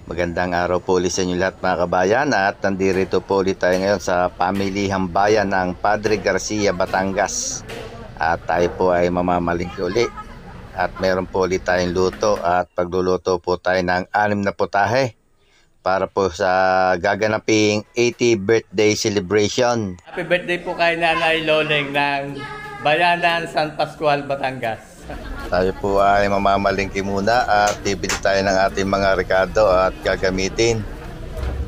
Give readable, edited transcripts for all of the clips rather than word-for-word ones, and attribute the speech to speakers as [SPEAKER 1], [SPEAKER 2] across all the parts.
[SPEAKER 1] Magandang araw po ulit sa inyo lahat mga kabayan, at nandito po ulit tayo ngayon sa pamilihang bayan ng Padre Garcia, Batangas. At tayo po ay mamamalingki ulit at meron po ulit tayong luto at pagluluto po tayo ng 6 na putahe para po sa gaganaping 80th birthday celebration.
[SPEAKER 2] Happy birthday po kay Nanay Loleng ng Bayanan San Pascual, Batangas.
[SPEAKER 1] Tayo po ay mamamalingki muna at bibili tayo ng ating mga rekado at gagamitin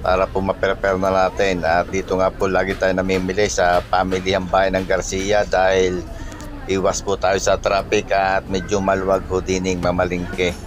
[SPEAKER 1] para po ma-prepare na natin. At dito nga po lagi tayo namimili sa pamilihang bayan ng Garcia dahil iwas po tayo sa traffic at medyo maluwag po dining mamalingki.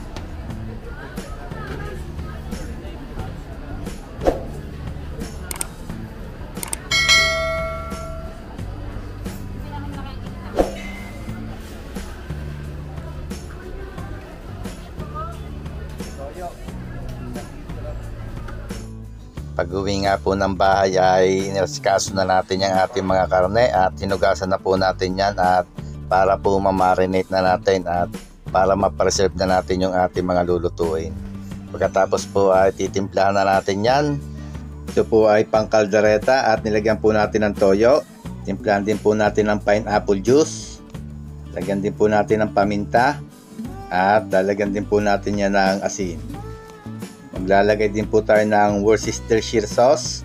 [SPEAKER 1] Pag-uwi nga po ng bahay ay inasikaso na natin yung ating mga karne at hinugasan na po natin yan at para po mamarinate na natin at para ma-preserve na natin yung ating mga lulutuin. Pagkatapos po ay titimplahan na natin yan. Ito po ay pang kaldereta at nilagyan po natin ng toyo. Timplahan din po natin ng pineapple juice. Lagyan din po natin ng paminta at lalagyan din po natin yan ng asin. Maglalagay din po tayo ng Worcestershire sauce.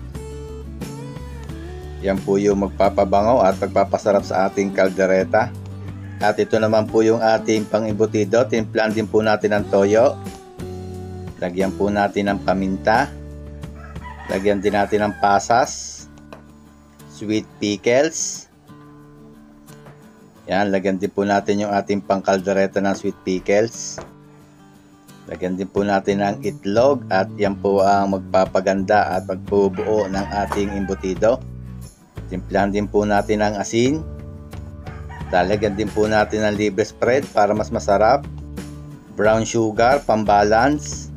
[SPEAKER 1] Yan po yung magpapabango at magpapasarap sa ating kaldereta. At ito naman po yung ating pang-imbutido. Timplahan din po natin ng toyo. Lagyan po natin ng paminta. Lagyan din natin ng pasas. Sweet pickles. Yan, lagyan din po natin yung ating pang-kaldereta ng sweet pickles. Lagyan din po natin ng itlog at yan po ang magpapaganda at magbubuo ng ating imbutido. Timplahan din po natin ng asin. Lalagyan din po natin ng libre spread para mas masarap. Brown sugar, pambalance.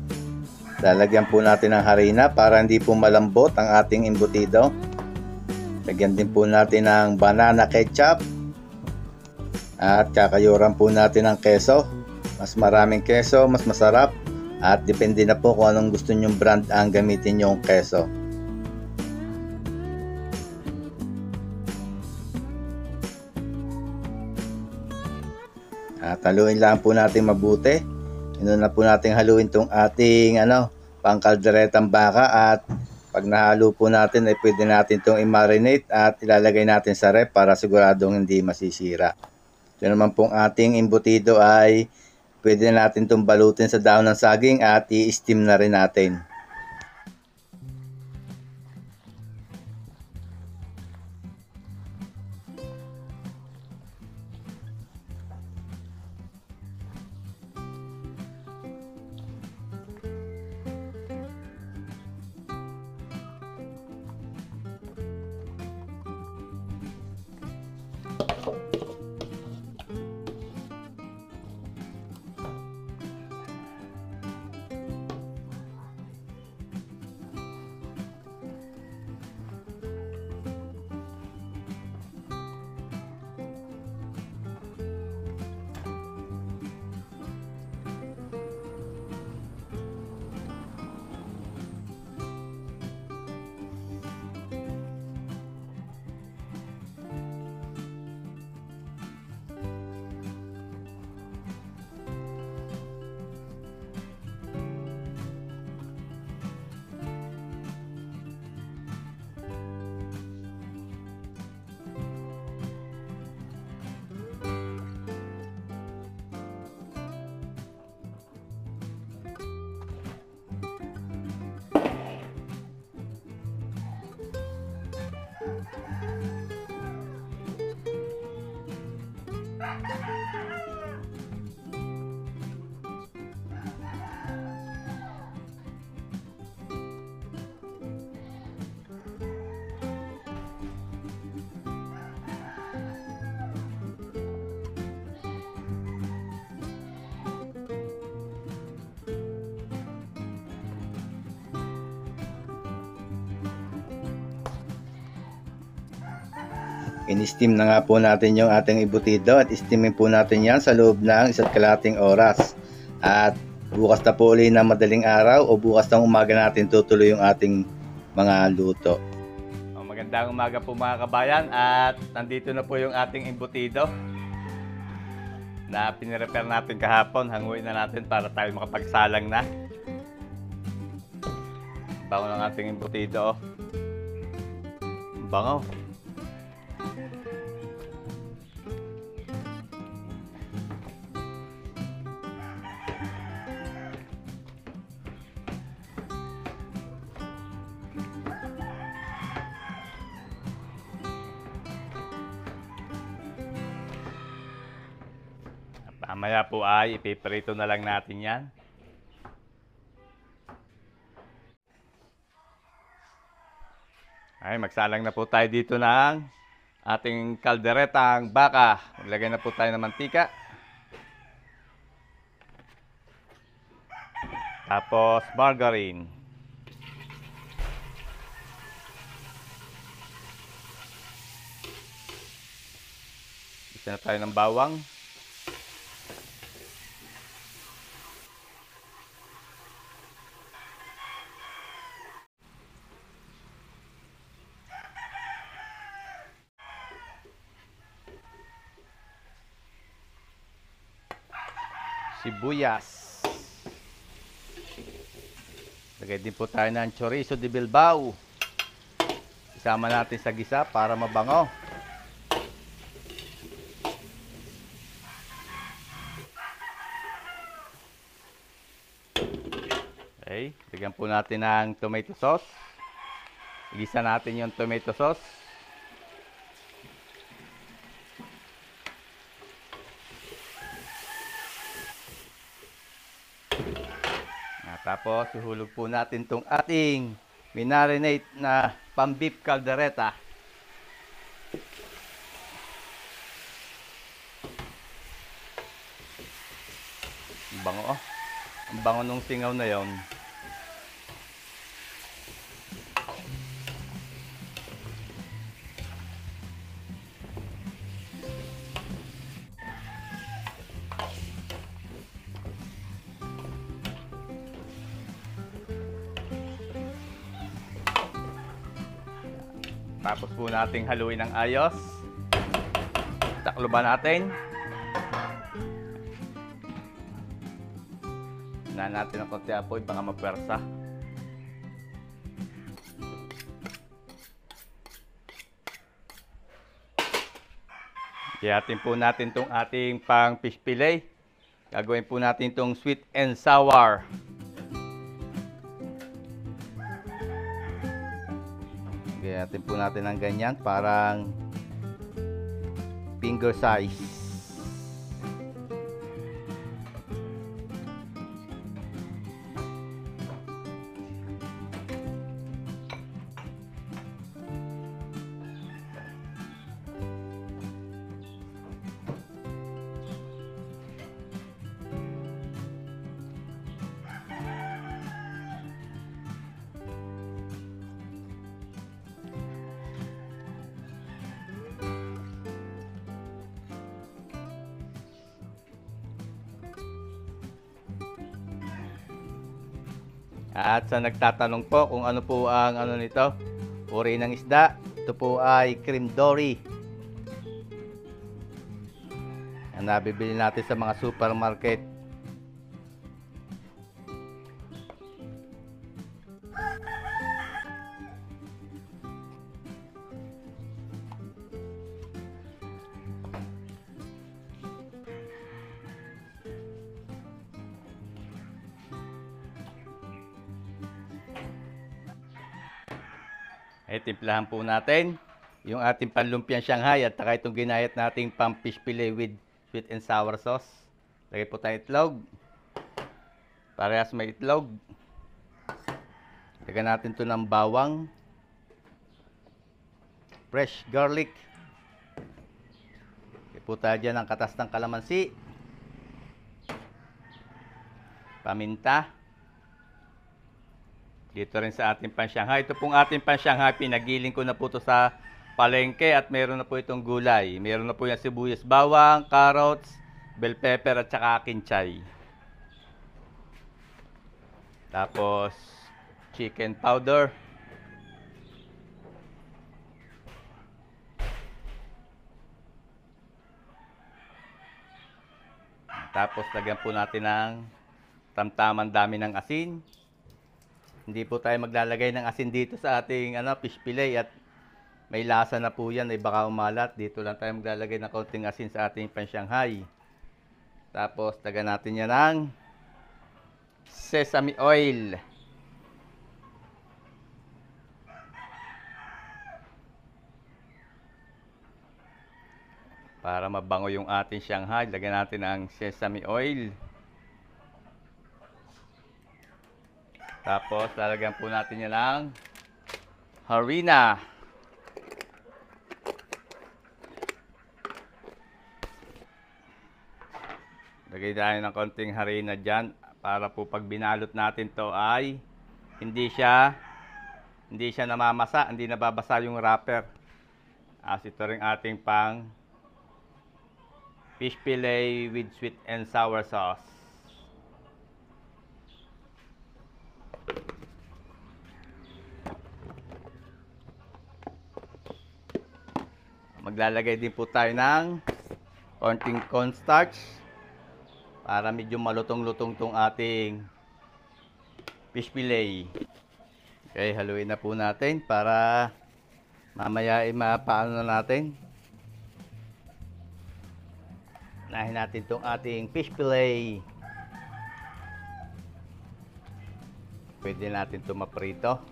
[SPEAKER 1] Lalagyan po natin ng harina para hindi po malambot ang ating imbutido. Lagyan din po natin ng banana ketchup. At kakayuran po natin ng keso. Mas maraming keso, mas masarap. At depende na po kung anong gusto nyong brand ang gamitin nyong keso. At haluin lang po natin mabuti. Inuna po natin haluin tong ating pangkalderetang baka. At pag nahalo po natin ay pwede natin itong i-marinate at ilalagay natin sa ref para siguradong hindi masisira. Ito naman pong ating imbutido ay pwede natin itong balutin sa dahon ng saging at i-steam na rin natin. In-steam na nga po natin yung ating ibutido at steamin po natin yan sa loob ng 1 kalahating oras. At bukas na po uli ng madaling araw o bukas ng umaga natin tutuloy yung ating mga luto.
[SPEAKER 2] Magandang umaga po mga kabayan, at nandito na po yung ating embutido na pinirepair natin kahapon. Hanguin na natin para tayo makapagsalang na. Bango ng ating embutido. Bango. Mamaya po ay ipiprito na lang natin yan. Ay, magsalang na po tayo dito ng ating kalderetang baka. Maglagay na po tayo ng mantika. Tapos margarine. Isa na tayo ng bawang. Sibuyas. Lagay din po tayo ng chorizo de Bilbao. Isama natin sa gisa para mabango. Okay, lagyan po natin ng tomato sauce. Igisa natin yung tomato sauce. Tapos, ihulog po natin itong ating minarinate na pang-beef caldereta. Ang bango, oh. Ang bango nung singaw na yon. Tapos po nating haluin ng ayos. Takloban natin. Hinahan natin ng konti apoy, baka mapwersa. Ihatin po natin itong ating pang fish fillet. Gagawin po natin itong sweet and sour. Gayatin po natin ng ganyan, parang finger size. At sa nagtatanong po kung ano po ang nito, uri ng isda, ito po ay cream dory. Ang nabibili natin sa mga supermarket. Timplahan po natin yung ating panlumpiang Shanghai at saka itong ginayat nating pang fish fillet with sweet and sour sauce. Lagay po tayo itlog. Parehas may itlog. Lagyan natin ito ng bawang. Fresh garlic. Lagay po tayo dyan ng katas ng kalamansi. Paminta. Dito rin sa ating pan-Shanghai. Ito pong ating pan-Shanghai, pinagiling ko na po ito sa palengke at meron na po itong gulay. Meron na po yung sibuyas, bawang, carrots, bell pepper at saka kinchay. Tapos, chicken powder. Tapos, lagyan po natin ng tamtamang dami ng asin. Hindi po tayo maglalagay ng asin dito sa ating fish fillet at may lasa na po yan, ay baka umalat. Dito lang tayo maglalagay ng konting asin sa ating pan-Shanghai. Tapos, lagyan natin yan ng sesame oil. Para mabango yung ating Shanghai, lagyan natin ng sesame oil. Tapos, lalagyan po natin yan ng harina. Lagay tayo ng konting harina dyan para po pag binalot natin to ay hindi siya namamasa, hindi nababasa yung wrapper. As ito rin ating pang fish fillet with sweet and sour sauce. Maglalagay din po tayo ng konting cornstarch para medyo malutong-lutong tong ating fish fillet. Okay, haluin na po natin para mamaya ay mapaano na natin. Unahin natin tong ating fish fillet. Pwede natin ito maprito.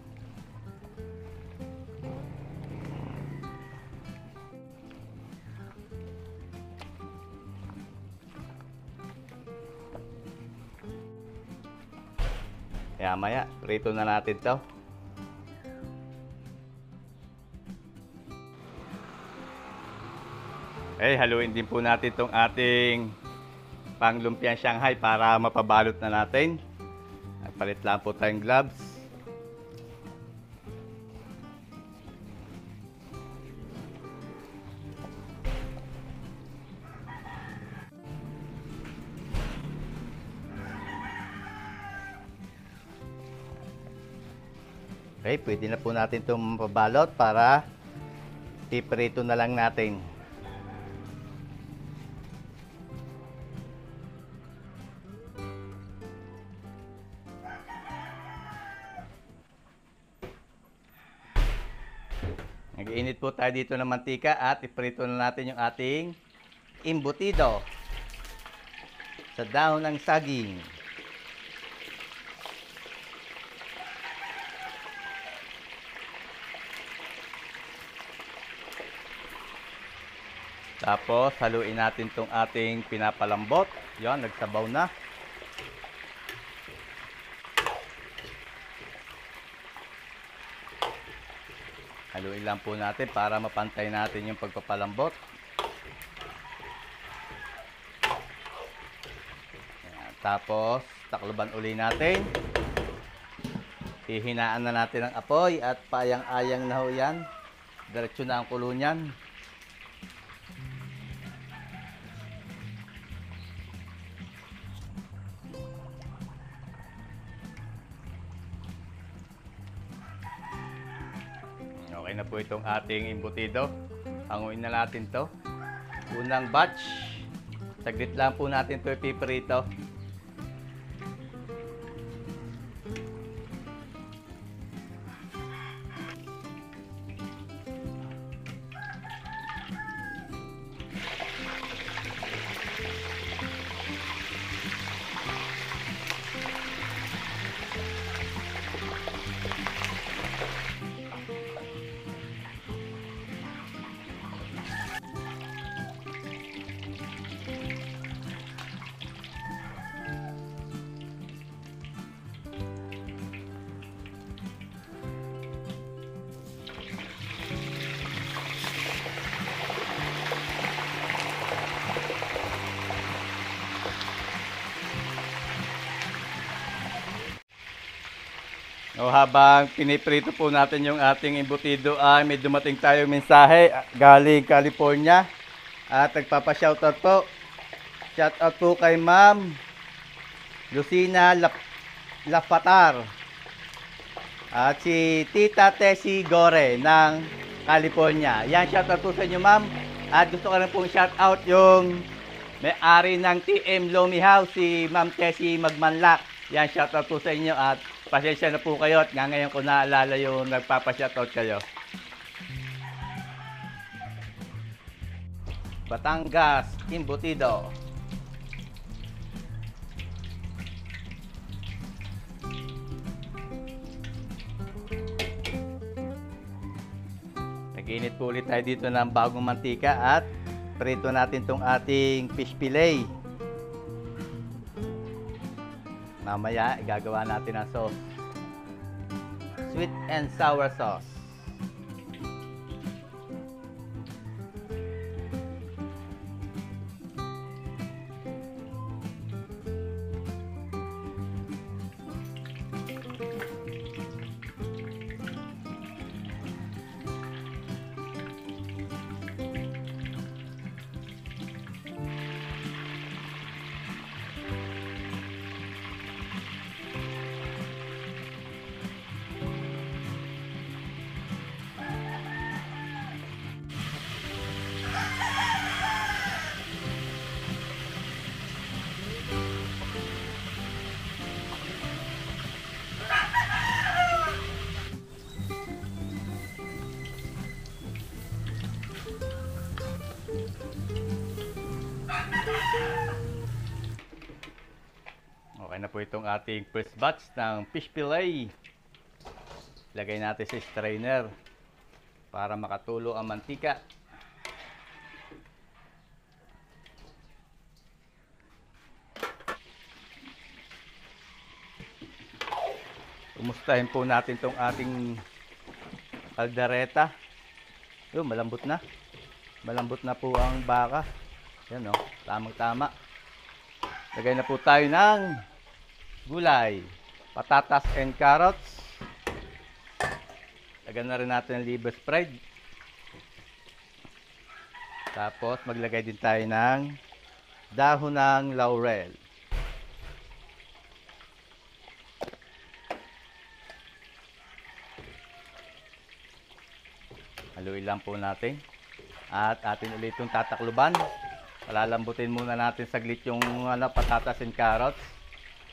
[SPEAKER 2] Kaya maya, prito na natin to. Okay, haluin din po natin itong ating pang lumpiang Shanghai para mapabalot na natin. At palit lang po tayong gloves. Okay, pwede na po natin itong mapabalot para piprito na lang natin. Nag-iinit po tayo dito ng mantika at iprito na natin yung ating embutido sa dahon ng saging. Tapos, haluin natin itong ating pinapalambot. Yan, nagsabaw na. Haluin lang po natin para mapantay natin yung pagpapalambot. Yan, tapos, takloban uli natin. Hihinaan na natin ang apoy at paayang-ayang na ho yan. Diretso na ang kulo niyan. Okay na po itong ating embutido. Hanguin na natin to. Unang batch. Saglit lang po natin ito ipiprito. O habang piniprito po natin yung ating embutido ay may dumating tayong mensahe galing California at nagpapa-shoutout po. Shoutout po kay Ma'am Lucina Lafatar. At si Tita Tessie Gore ng California. Yan, shoutout po sa inyo, ma'am. At gusto ko rin pong shoutout yung may-ari ng TM Lomi House, si Ma'am Tessie Magmanlak. Yan, shoutout po sa inyo at pasensya na po kayo at nga ngayon ko naalala yung nagpapa-shoutout kayo. Batangas, Embutido. Nag-init po ulit tayo dito ng bagong mantika at prito natin tong ating fish fillet. Mamaya, igagawa natin ang sauce. Sweet and sour sauce. Okay na po itong ating first batch ng fish fillet. Lagay natin sa strainer para makatulo ang mantika. Kumustahin po natin itong ating kaldereta. Yun, malambot na. Malambot na po ang baka. Yan o, tamang-tama. Lagay na po tayo ng gulay, patatas and carrots. Lagyan na rin natin ng liver spread. Tapos maglagay din tayo ng dahon ng laurel. Haluin lang po natin. At atin ulit itong tatakluban. Palalambutin muna natin saglit yung patatas and carrots.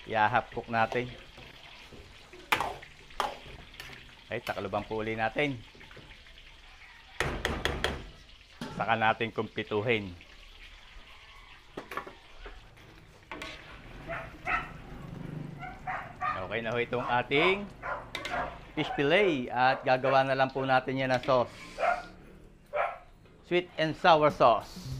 [SPEAKER 2] I-half cook natin. Okay, takluban po uli natin. Saka natin kumpituhin. Okay na ho itong ating fish fillet at gagawa na lang po natin yan ng sauce. Sweet and sour sauce.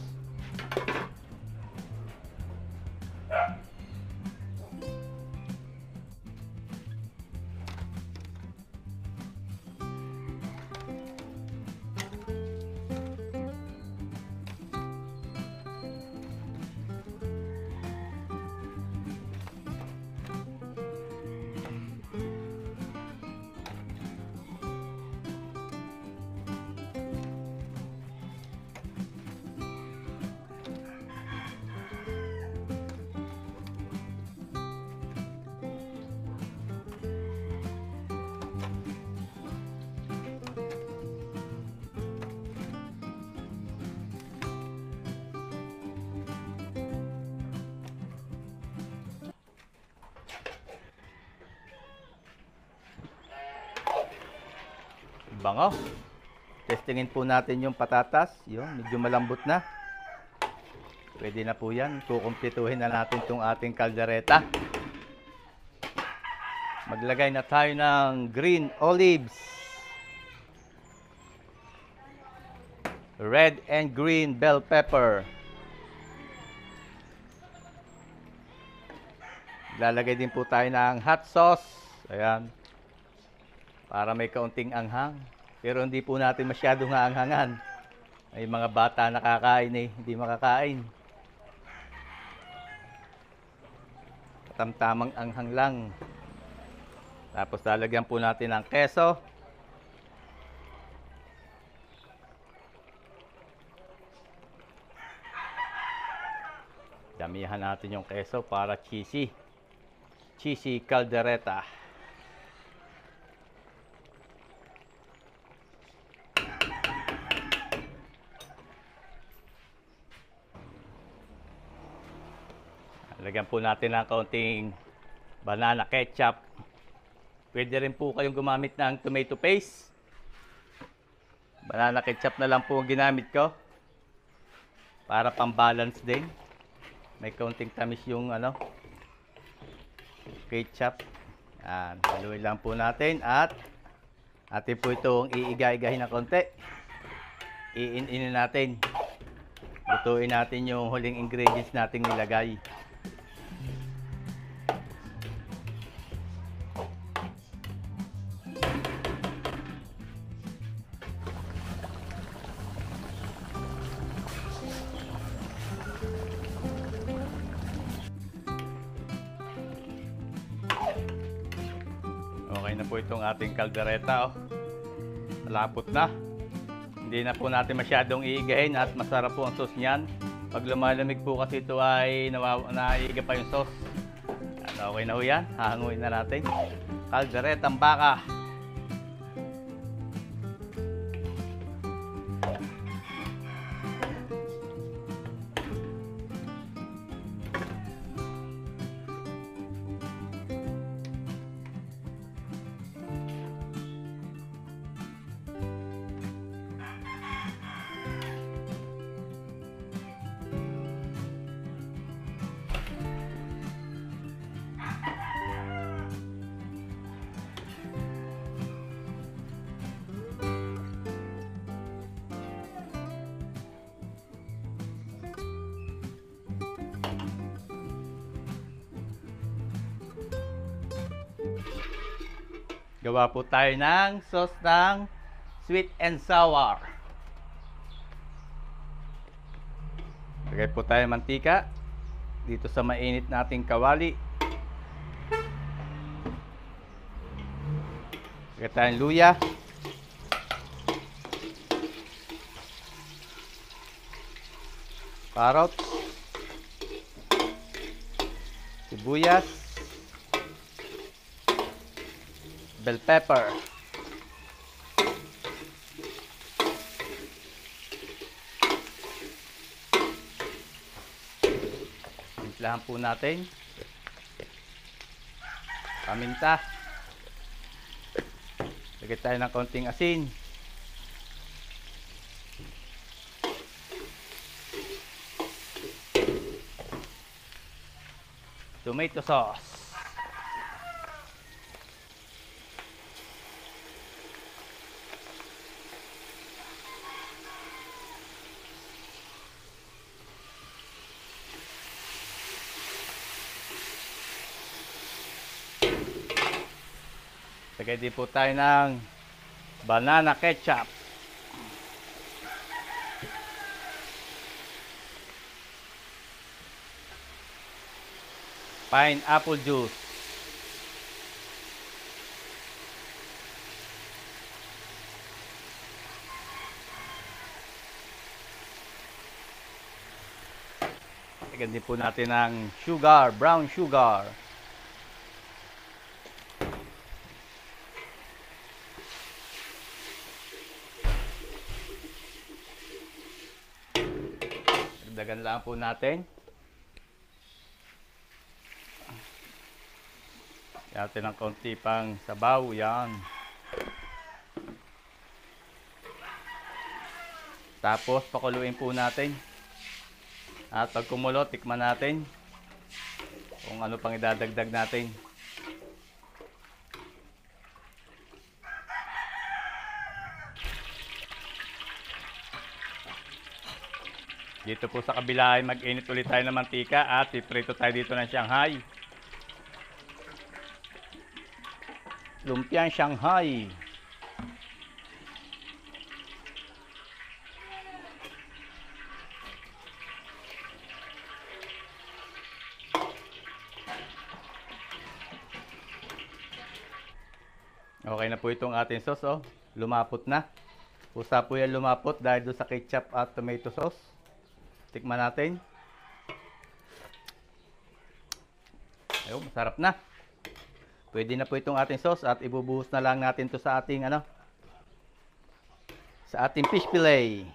[SPEAKER 2] Bango. Testingin po natin yung patatas. Yun, medyo malambot na. Pwede na po yan. Kukumpletuhin na natin itong ating kaldereta. Maglagay na tayo ng green olives. Red and green bell pepper. Lalagay din po tayo ng hot sauce. Ayan. Para may kaunting anghang. Pero hindi po natin masyadong haanghangan. May mga bata nakakain hindi makakain. Tamtamang anghang lang. Tapos lalagyan po natin ng keso. Damihan natin yung keso para cheesy. cheesy caldereta. Lagyan po natin ng kaunting banana ketchup. Pwede rin po kayong gumamit ng tomato paste. Banana ketchup na lang po ang ginamit ko. Para pang-balance din. May kaunting tamis yung ketchup. Yan, haluin lang po natin at atin po itong iiga-igahin ng konti. Iin-inin natin. Lutuin natin yung huling ingredients nating nilagay. Okay na po itong ating kaldereta. Malapot na. Hindi na po natin masyadong iigahin at masarap po ang sauce niyan. Pag lumalamig po kasi ito ay naiiga pa yung sauce. Okay na po yan. Hahanguin na natin. Kalderetang baka. Gawa po tayo ng sauce ng sweet and sour. Lagay po tayo mantika dito sa mainit nating kawali. Lagay tayong luya. Carrots. Sibuyas. Bell pepper. Timplahan po natin. Paminta. Lagay tayo ng konting asin. Tomato sauce. Lagay din po tayo ng banana ketchup. Pineapple juice. Lagyan din po natin ng sugar, brown sugar. Dagdagan lang po natin. Natin ng konti pang sabaw. Yan. Tapos pakuluin po natin. At pag kumulo, tikman natin kung ano pang idadagdag natin. Dito po sa kabila ay mag-init ulit tayo ng mantika at iprito tayo dito ng Shanghai. Lumpiang Shanghai. Okay na po itong ating sauce. Lumapot na. Pusa po yan lumapot dahil doon sa ketchup at tomato sauce. Tikman natin. Ayun, masarap na. Pwede na po itong ating sauce at ibubuhos na lang natin to sa ating sa ating fish fillet.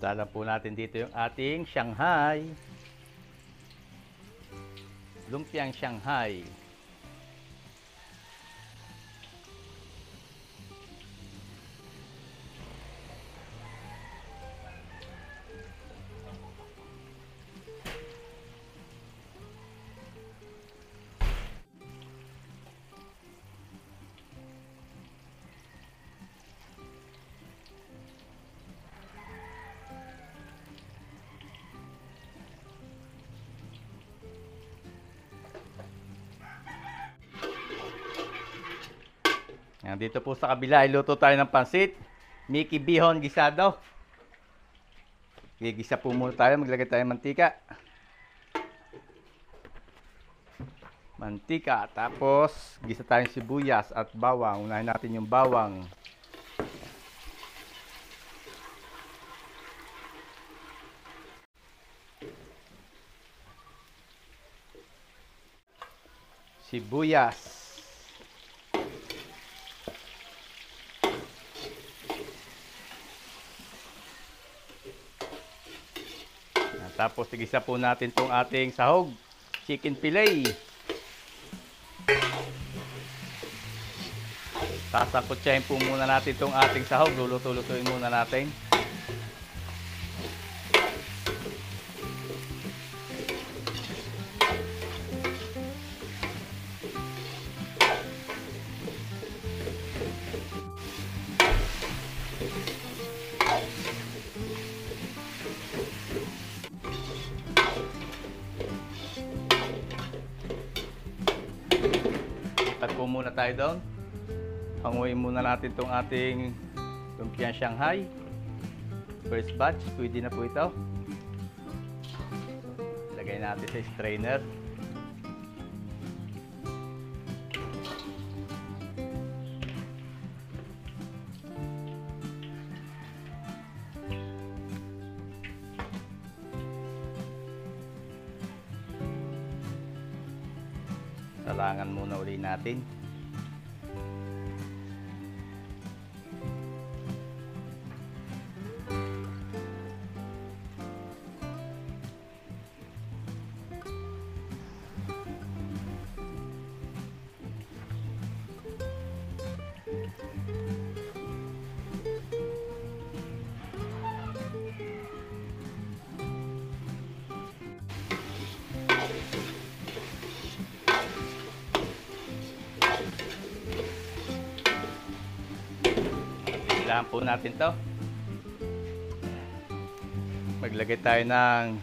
[SPEAKER 2] Salang po natin dito yung ating Shanghai. Lumpiang Shanghai. Yan, dito po sa kabila, iluto tayo ng pansit. Mickey Bihon gisado. Gigisa po muna tayo, maglagay tayo ng mantika. Mantika, tapos gisa tayong sibuyas at bawang. Unahin natin yung bawang. Sibuyas. Tapos igisa po natin itong ating sahog, chicken fillet. Sasakutsahin po muna natin itong ating sahog, luluto-lutuin muna natin. Lipat po muna tayo doon. Hanguin muna natin itong ating lumpiang Shanghai. First batch, pwede na po ito. Lagay natin sa strainer. Salangan muna uli natin. Kailangan po natin to. Maglagay tayo ng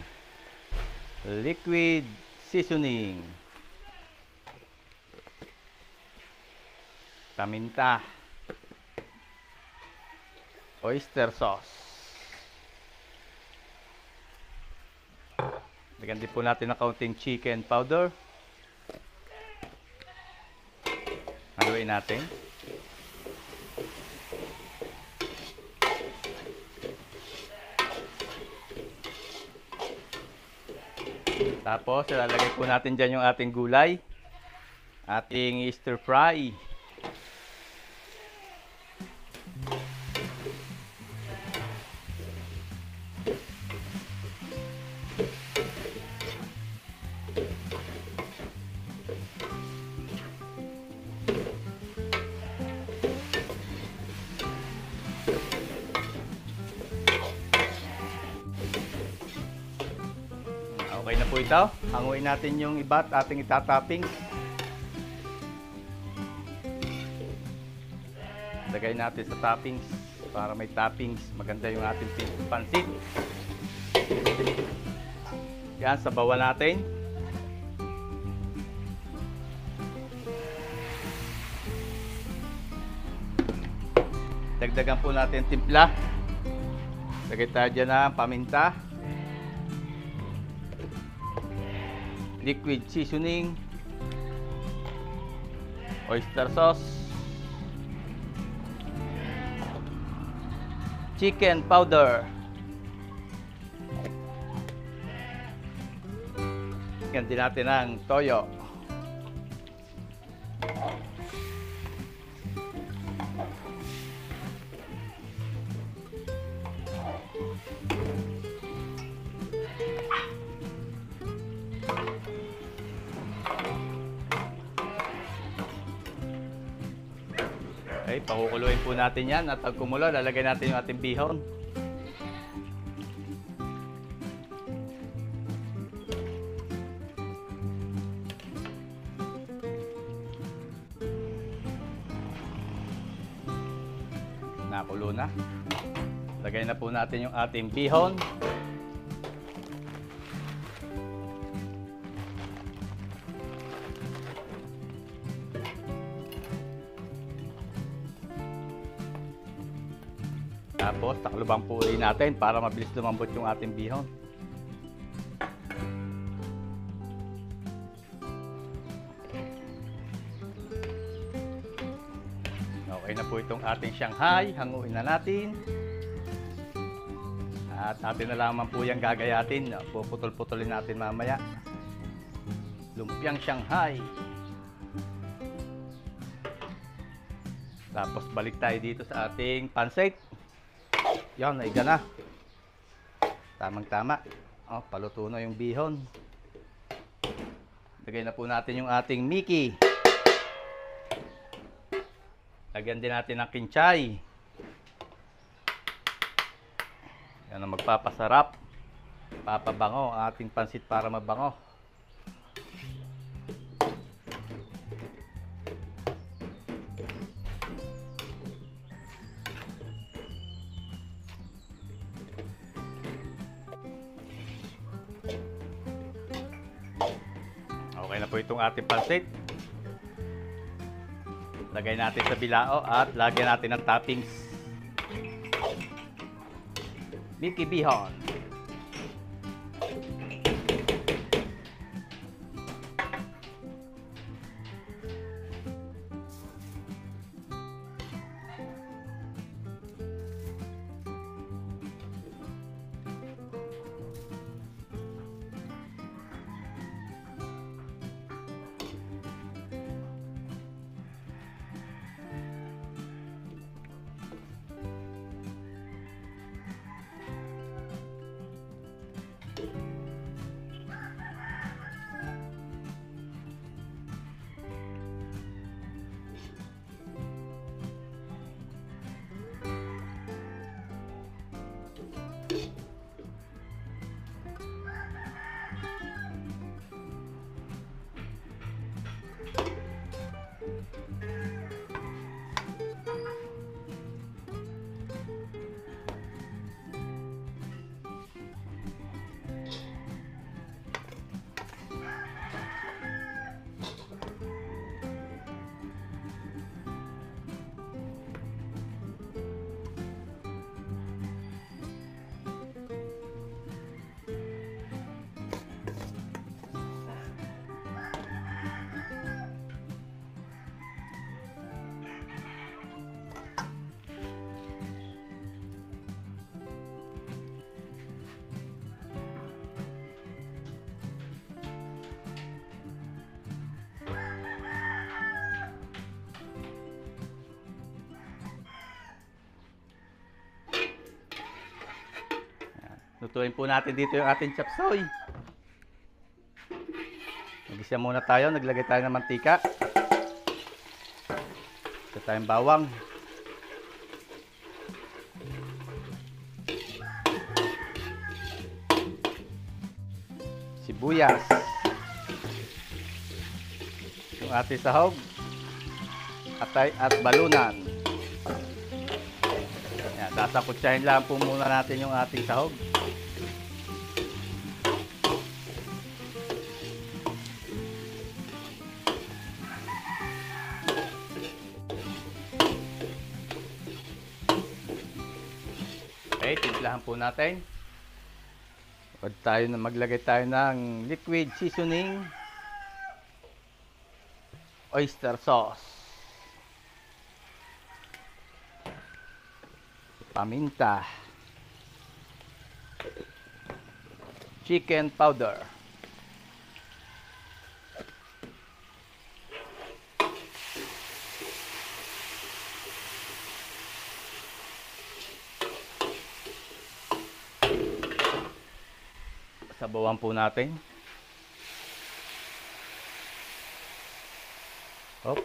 [SPEAKER 2] liquid seasoning. Paminta. Oyster sauce. Lagyan din po natin ng kaunting chicken powder. Haluin natin. Tapos, ilalagay po natin dyan yung ating gulay. Ating stir fry. po ito. Hanguin natin yung iba at ating itatopping. Lagay natin sa toppings para may toppings. Maganda yung ating pansit. Yan, sabawan natin. Dagdagan po natin timpla. Lagay tayo dyan ng paminta. Liquid seasoning. Oyster sauce. Chicken powder. Lagyan din natin ng toyo. Okay, pakukuluin po natin yan at pag kumulo, lalagay natin yung ating bihon. Nakulo na. Lagay na po natin yung ating bihon. Tapos, taklubang po ulit natin para mabilis lumambot yung ating bihon. Okay na po itong ating Shanghai. Hanguin na natin. At atin na lamang po yung gagayatin. Puputol-putulin natin mamaya. Lumpiang Shanghai. Tapos, balik tayo dito sa ating pansit. Yan, naiga na. Tamang-tama. Oh, paluto na yung bihon. Lagay na po natin yung ating Mickey. Lagyan din natin ng kinchay. Yan ang magpapasarap. Papabango ang ating pansit para mabango. Okay na po itong ating pansit. Lagay natin sa bilao at lagyan natin ng toppings. Mickey bihon. Lutuin po natin dito yung ating chop suey. Nag-isa muna tayo, naglagay tayo ng mantika. Ito tayong bawang. sibuyas, yung ating sahog, atay at balunan. Yan, sasakutsahin lang po muna natin yung ating sahog. Okay, timplahan po natin. Maglagay tayo ng liquid seasoning, oyster sauce, paminta, chicken powder, sabawan po natin. Hop.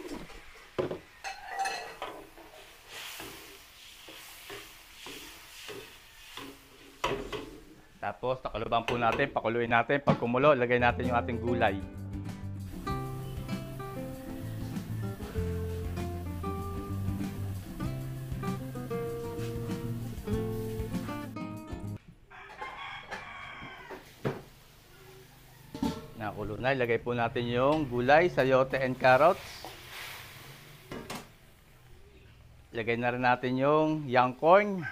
[SPEAKER 2] Tapos takuluban po natin, pakuluin natin. Pag kumulo, lagay natin yung ating gulay. Nakulo na, ilagay po natin yung gulay, sayote and carrots. Ilagay na rin natin yung young corn,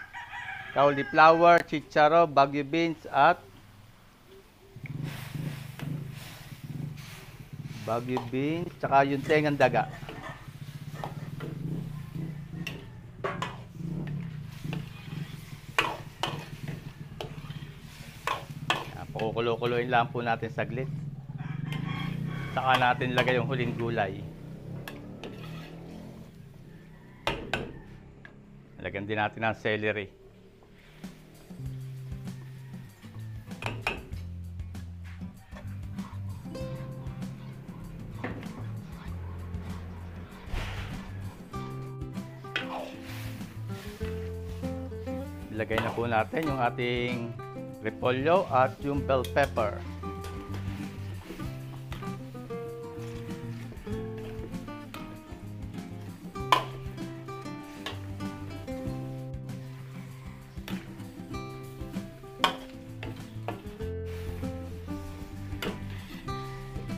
[SPEAKER 2] cauliflower, chicharo, bagu beans at tsaka yung tengang daga. Pakukulo-kuloyin lang po natin saglit. Saka natin lagay yung huling gulay. Lagyan din natin ng celery. Ilagay na po natin yung ating repolyo at yung bell pepper.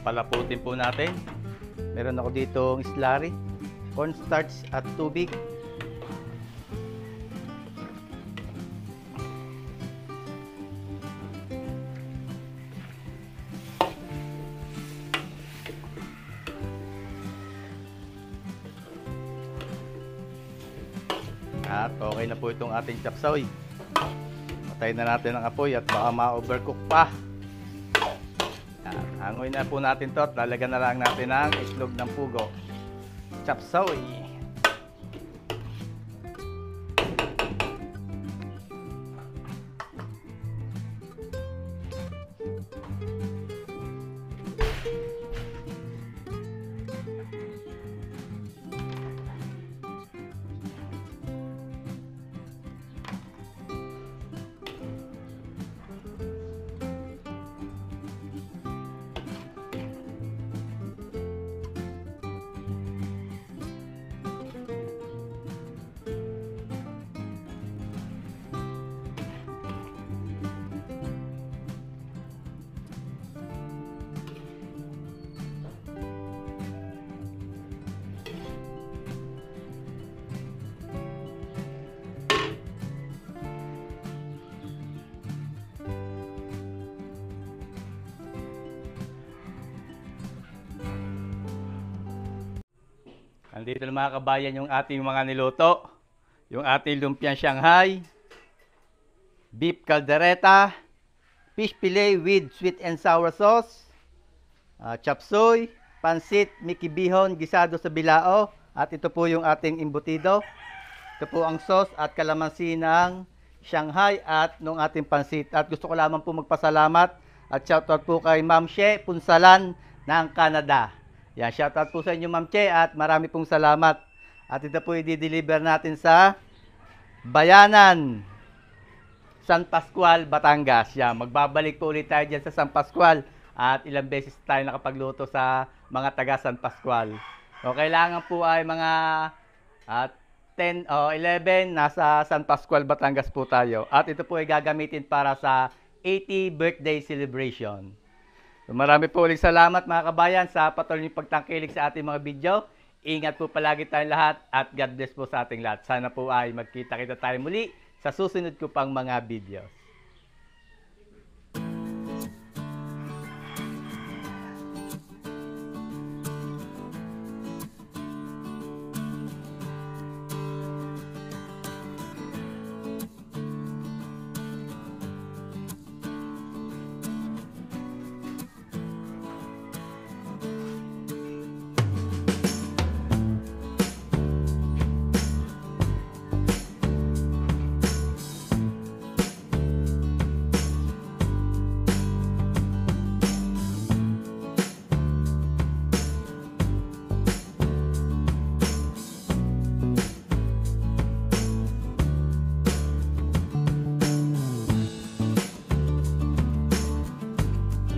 [SPEAKER 2] Palaputin po natin. Meron ako dito slurry, cornstarch at tubig. At okay na po itong ating chapsoy. Patayin na natin ang apoy at baka ma-overcook pa. Hanguin na po natin to at lalagyan na lang natin ang itlog ng pugo. Chapsoy. Andito na mga kabayan yung ating mga niluto. Yung ating lumpiang Shanghai, beef caldereta, fish fillet with sweet and sour sauce, chapsoy, pansit, Mickey bihon, gisado sa bilao, at ito po yung ating imbutido. Ito po ang sauce at kalamansi ng Shanghai at nung ating pansit. At gusto ko lamang po magpasalamat at shoutout po kay Ma'am She Punsalan ng Canada. Yan, shoutout po sa inyo Ma'am Che at marami pong salamat. At ito po i-deliver natin sa Bayanan, San Pascual, Batangas. Yan, magbabalik po ulit tayo dyan sa San Pascual at ilang beses tayo nakapagluto sa mga taga San Pascual. O kailangan po ay mga 10 o 11 nasa San Pascual, Batangas po tayo. At ito po ay gagamitin para sa 80 birthday celebration. So, marami po ulit salamat mga kabayan sa patuloy niyong pagtangkilik sa ating mga video. Ingat po palagi tayong lahat at God bless po sa ating lahat. Sana po ay magkita-kita tayo muli sa susunod ko pang mga videos.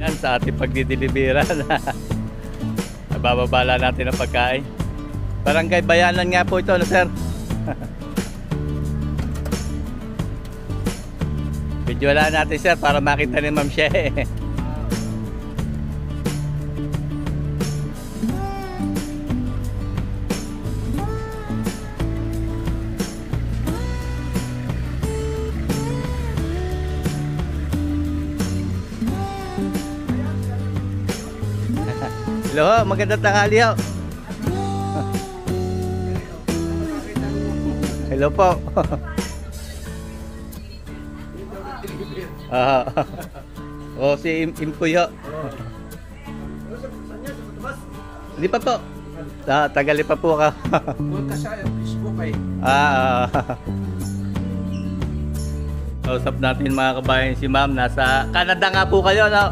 [SPEAKER 2] Yan sa ating pagdideliveran. Nabababala natin ang pagkain. Barangay Bayanan nga po ito, no, sir? Videolan natin, sir, para makita ni Ma'am She. Hello, magandang tanghali ho. Hello po. Si Impoy ho. Hindi pa po. Tagali pa po ka.
[SPEAKER 3] Punta siya yung Facebook ay.
[SPEAKER 2] Kausap natin mga kabayan si Ma'am. Nasa Canada nga po kayo, no?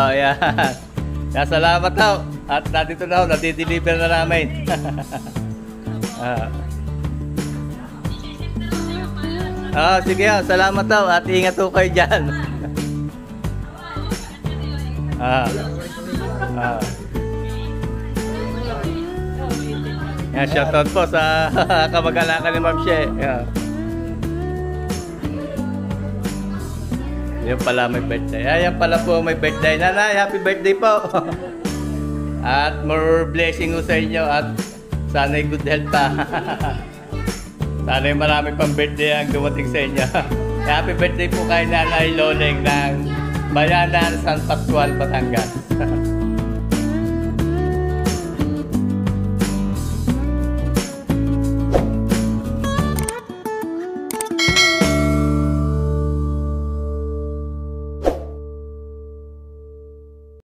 [SPEAKER 2] Yan. Salamat ho. At nandito na ho, natideliver na namin. Sige ho, salamat ho. At ingat ho kayo dyan. Yan, shoutout po sa kamag-anakan ni Ma'am She. Yan pala may birthday. Yan pala po may birthday. Nanay, happy birthday po. At more blessing ho sa inyo at sana'y good health pa. Sana'y marami pang birthday ang dumating sa inyo. Happy birthday po kay Nanay Loleng ng Bayanan, San Pascual, Batangas.